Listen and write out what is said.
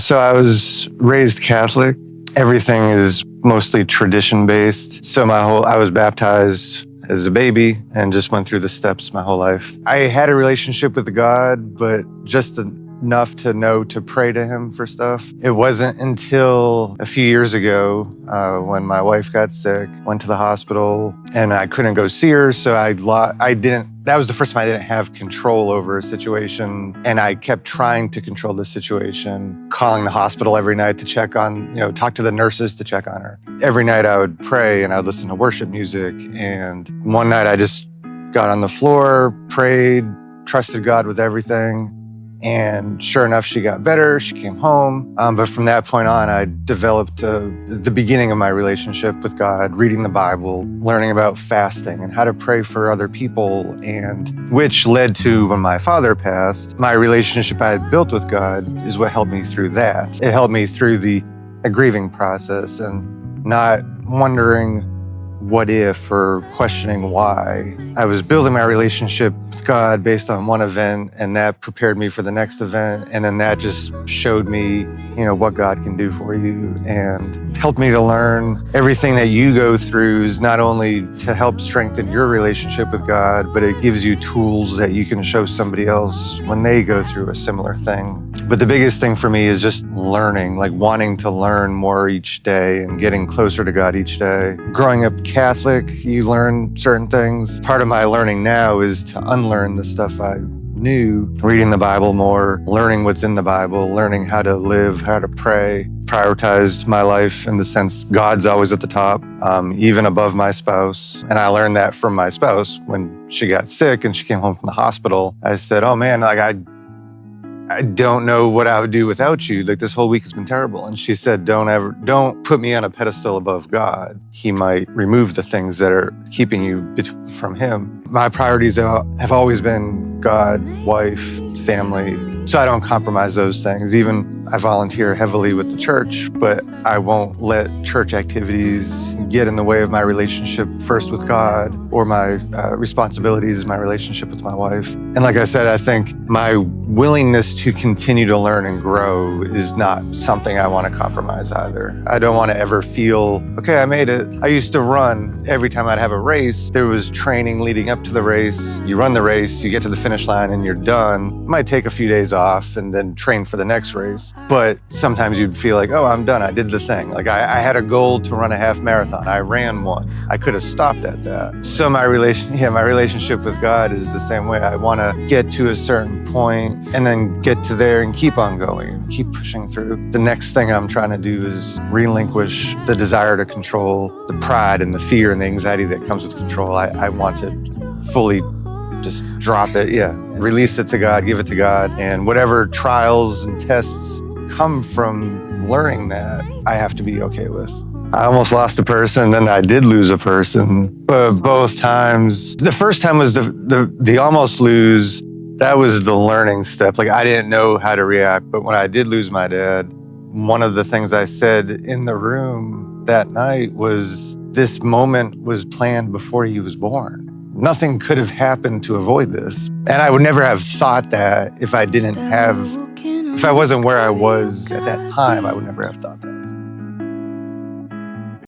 So I was raised Catholic. Everything is mostly tradition based. I was baptized as a baby and just went through the steps my whole life. I had a relationship with God, but just enough to know to pray to him for stuff. It wasn't until a few years ago when my wife got sick, went to the hospital, and I couldn't go see her. So that was the first time I didn't have control over a situation. And I kept trying to control the situation, calling the hospital every night to check on, talk to the nurses to check on her. Every night I would pray and I would listen to worship music. And one night I just got on the floor, prayed, trusted God with everything. And sure enough, she got better. She came home. But from that point on, I developed the beginning of my relationship with God, reading the Bible, learning about fasting and how to pray for other people, and which led to when my father passed, my relationship I had built with God is what helped me through that. It helped me through the grieving process and not wondering what if or questioning why. I was building my relationship with God based on one event, and that prepared me for the next event. And then that just showed me, what God can do for you and helped me to learn everything that you go through is not only to help strengthen your relationship with God, but it gives you tools that you can show somebody else when they go through a similar thing. But the biggest thing for me is just learning, like wanting to learn more each day and getting closer to God each day. Growing up Catholic, you learn certain things. Part of my learning now is to unlearn the stuff I knew, reading the Bible more, learning what's in the Bible, learning how to live, how to pray, prioritized my life in the sense God's always at the top, even above my spouse. And I learned that from my spouse when she got sick and she came home from the hospital. I said, oh man, I don't know what I would do without you. Like this whole week has been terrible. And she said, don't put me on a pedestal above God. He might remove the things that are keeping you from him. My priorities have always been God, wife, family. So I don't compromise those things. Even I volunteer heavily with the church, but I won't let church activities get in the way of my relationship first with God or my responsibilities, my relationship with my wife. And like I said, I think my willingness to continue to learn and grow is not something I want to compromise either. I don't want to ever feel, okay, I made it. I used to run every time I'd have a race. There was training leading up to the race. You run the race, you get to the finish line and you're done. It might take a few days off and then train for the next race. But sometimes you'd feel like, oh, I'm done. I did the thing. Like I had a goal to run a half marathon. I ran one. I could have stopped at that. So my relationship with God is the same way. I want to get to a certain point and then get to there and keep on going, keep pushing through. The next thing I'm trying to do is relinquish the desire to control, the pride and the fear and the anxiety that comes with control. I want to fully just drop it. Yeah. Release it to God, give it to God. And whatever trials and tests come from learning that, I have to be okay with. I almost lost a person, then I did lose a person. But both times, the first time was the almost lose. That was the learning step. Like I didn't know how to react. But when I did lose my dad, one of the things I said in the room that night was, this moment was planned before he was born. Nothing could have happened to avoid this. And I would never have thought that if I wasn't where I was at that time, I would never have thought that.